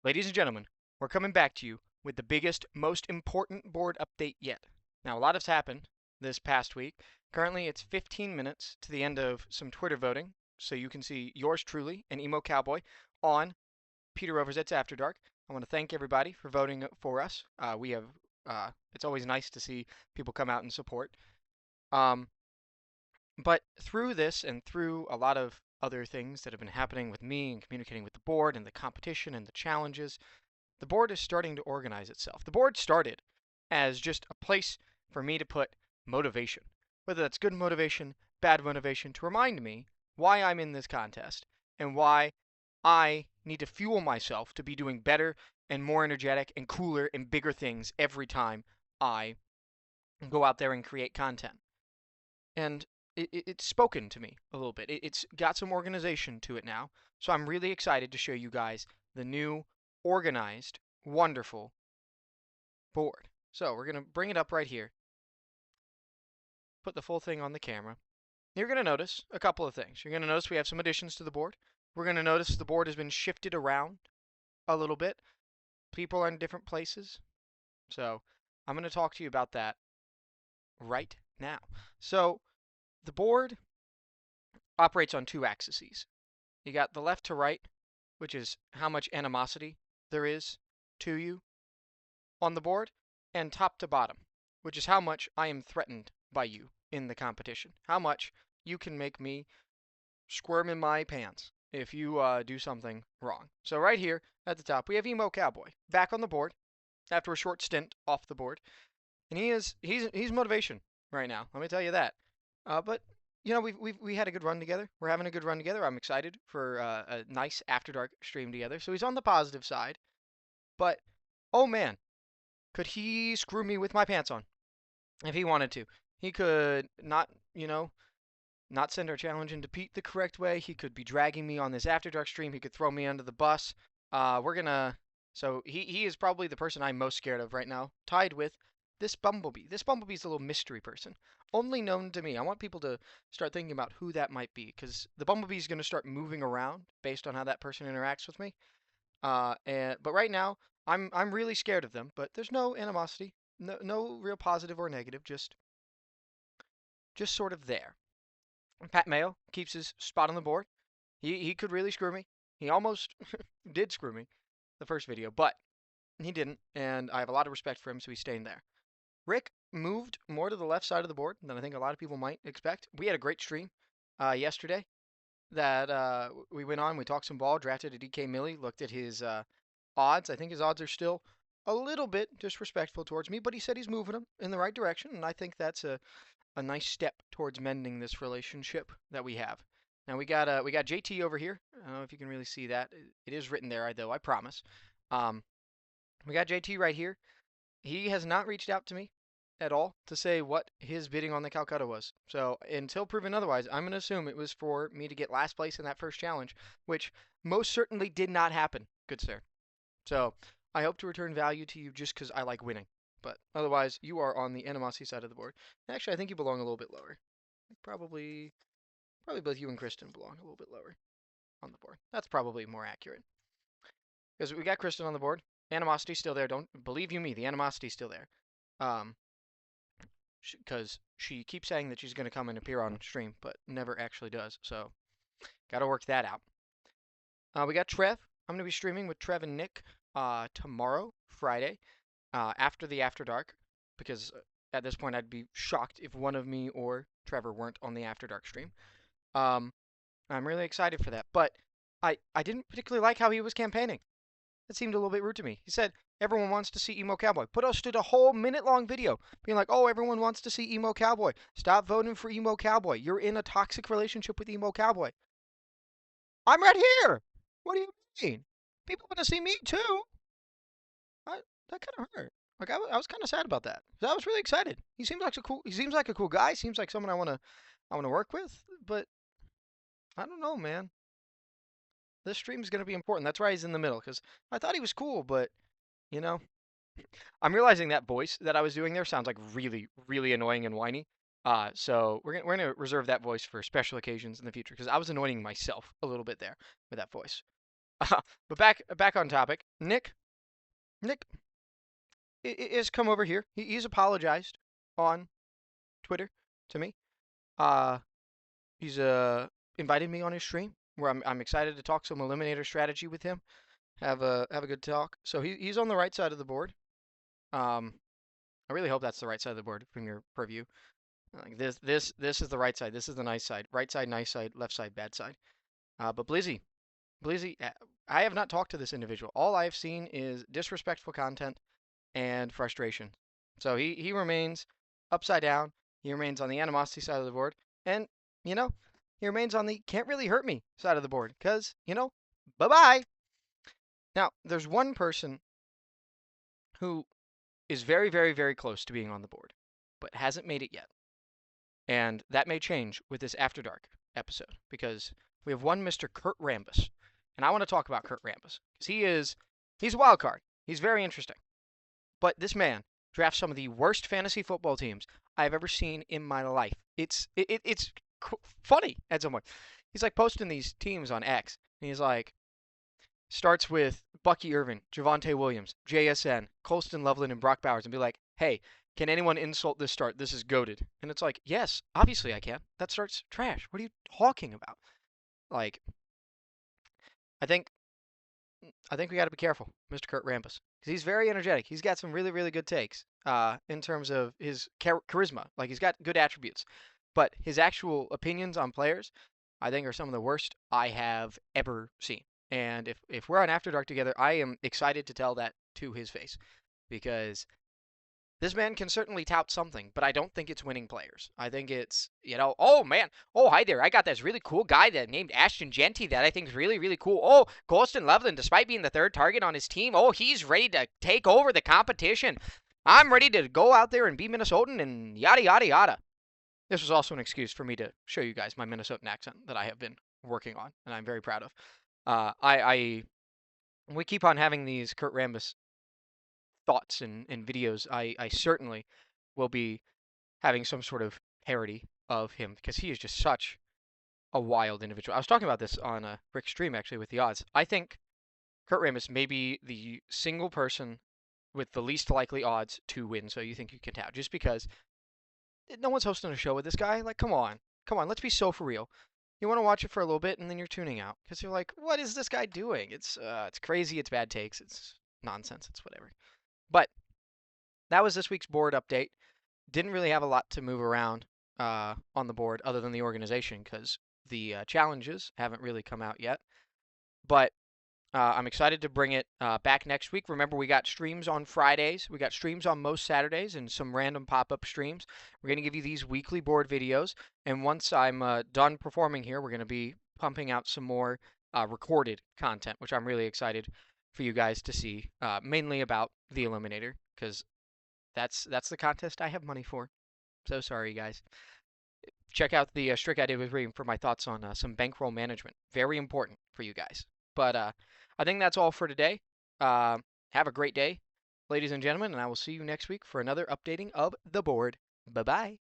Ladies and gentlemen, we're coming back to you with the biggest, most important board update yet. Now, a lot has happened this past week. Currently, it's 15 minutes to the end of some Twitter voting, so you can see yours truly, an emo cowboy, on Peter Rover's It's After Dark. I want to thank everybody for voting for us. It's always nice to see people come out and support. Um, but through this and through a lot of other things that have been happening with me and communicating with the board and the competition and the challenges, the board is starting to organize itself. The board started as just a place for me to put motivation, whether that's good motivation, bad motivation, to remind me why I'm in this contest and why I need to fuel myself to be doing better and more energetic and cooler and bigger things every time I go out there and create content. And it's spoken to me a little bit. It's got some organization to it now. So I'm really excited to show you guys the new organized, wonderful board. So we're going to bring it up right here. Put the full thing on the camera. You're going to notice a couple of things. You're going to notice we have some additions to the board. We're going to notice the board has been shifted around a little bit. People are in different places. So I'm going to talk to you about that right now. So the board operates on two axes. You got the left to right, which is how much animosity there is to you on the board, and top to bottom, which is how much I am threatened by you in the competition. How much you can make me squirm in my pants if you do something wrong. So right here at the top, we have Emo Cowboy back on the board after a short stint off the board, and he's motivation right now. Let me tell you that. But you know, we had a good run together. We're having a good run together. I'm excited for a nice After Dark stream together. So he's on the positive side. But oh man, could he screw me with my pants on if he wanted to? He could not, not send our challenge into Pete the correct way. He could be dragging me on this After Dark stream. He could throw me under the bus. We're gonna. So he is probably the person I'm most scared of right now, tied with this Bumblebee. This Bumblebee's a little mystery person, only known to me. I want people to start thinking about who that might be, because the Bumblebee's going to start moving around based on how that person interacts with me. But right now, I'm really scared of them. But there's no animosity, no real positive or negative, just sort of there. Pat Mayo keeps his spot on the board. He could really screw me. He almost did screw me the first video, but he didn't, and I have a lot of respect for him, so he's staying there. Rick moved more to the left side of the board than I think a lot of people might expect. We had a great stream yesterday that we went on. We talked some ball, drafted a DK Millie, looked at his odds. I think his odds are still a little bit disrespectful towards me, but he said he's moving them in the right direction, and I think that's a nice step towards mending this relationship that we have. Now we got JT over here. I don't know if you can really see that. It is written there, though. I promise. We got JT right here. He has not reached out to me at all to say what his bidding on the Calcutta was. So until proven otherwise, I'm going to assume it was for me to get last place in that first challenge, which most certainly did not happen, good sir. So I hope to return value to you just because I like winning. But otherwise, you are on the animosity side of the board. Actually, I think you belong a little bit lower. Probably both you and Kristen belong a little bit lower on the board. That's probably more accurate. Because we got Kristen on the board. Animosity's still there. Don't believe you me. The animosity's still there. Because she keeps saying that she's going to come and appear on stream, but never actually does. So, got to work that out. We got Trev. I'm going to be streaming with Trev and Nick tomorrow, Friday, after the After Dark, because at this point I'd be shocked if one of me or Trevor weren't on the After Dark stream. I'm really excited for that, but I didn't particularly like how he was campaigning. It seemed a little bit rude to me. He said, everyone wants to see Emo Cowboy. Put us to a whole minute-long video being like, oh, everyone wants to see Emo Cowboy. Stop voting for Emo Cowboy. You're in a toxic relationship with Emo Cowboy. I'm right here. What do you mean? People want to see me too. That kind of hurt. Like I was kind of sad about that. I was really excited. He seems like a cool guy. Seems like someone I want to work with. But I don't know, man. This stream is going to be important. That's why he's in the middle, because I thought he was cool, but, you know, I'm realizing that voice that I was doing there sounds like really, really annoying and whiny. So we're gonna reserve that voice for special occasions in the future, because I was annoying myself a little bit there with that voice. But back on topic. Nick is come over here. He's apologized on Twitter to me. Uh, he's invited me on his stream where I'm excited to talk some eliminator strategy with him. Have a good talk. So he's on the right side of the board. Um, I really hope that's the right side of the board from your purview. Like this is the right side. This is the nice side. Right side, nice side. Left side, bad side. But Blizzy, I have not talked to this individual. All I have seen is disrespectful content and frustration. So he remains upside down. He remains on the animosity side of the board, and you know he remains on the can't really hurt me side of the board. Cause bye bye. Now there's one person who is very very very close to being on the board, but hasn't made it yet. And that may change with this After Dark episode because we have one Mr. Curtrambus. And I want to talk about Curtrambus because he's a wild card. He's very interesting. But this man drafts some of the worst fantasy football teams I've ever seen in my life. It's funny at some point. He's like posting these teams on X, and he's like, starts with Bucky Irvin, Javonte Williams, JSN, Colston Loveland, and Brock Bowers, and be like, hey, can anyone insult this start? This is goated. And it's like, yes, obviously I can. That start's trash. What are you talking about? Like, I think we got to be careful, Mr. Curtrambus, because he's very energetic. He's got some really, really good takes in terms of his charisma. Like, he's got good attributes. But his actual opinions on players, I think, are some of the worst I have ever seen. And if we're on After Dark together, I am excited to tell that to his face. Because this man can certainly tout something, but I don't think it's winning players. I think it's, oh man, oh hi there, I got this really cool guy that named Ashton Genty that I think is really, really cool. Oh, Colston Loveland, despite being the third target on his team, oh, he's ready to take over the competition. I'm ready to go out there and be Minnesotan and yada, yada, yada. This was also an excuse for me to show you guys my Minnesotan accent that I have been working on, and I'm very proud of. We keep on having these Curtrambus thoughts and videos, I certainly will be having some sort of parody of him because he is just such a wild individual. I was talking about this on Rick's stream actually with the odds. I think Curtrambus may be the single person with the least likely odds to win. So you think you can tout just because no one's hosting a show with this guy? Like, come on, let's be so for real. You want to watch it for a little bit and then you're tuning out because you're like, what is this guy doing? It's crazy. It's bad takes. It's nonsense. It's whatever. But that was this week's board update. Didn't really have a lot to move around on the board other than the organization because the challenges haven't really come out yet. But I'm excited to bring it back next week. Remember, we got streams on Fridays. We got streams on most Saturdays and some random pop-up streams. We're going to give you these weekly board videos. And once I'm done performing here, we're going to be pumping out some more recorded content, which I'm really excited for you guys to see, mainly about the Eliminator, because that's the contest I have money for. So sorry, guys. Check out the Strict I did with Reem for my thoughts on some bankroll management. Very important for you guys. But I think that's all for today. Have a great day, ladies and gentlemen, and I will see you next week for another updating of the board. Bye-bye.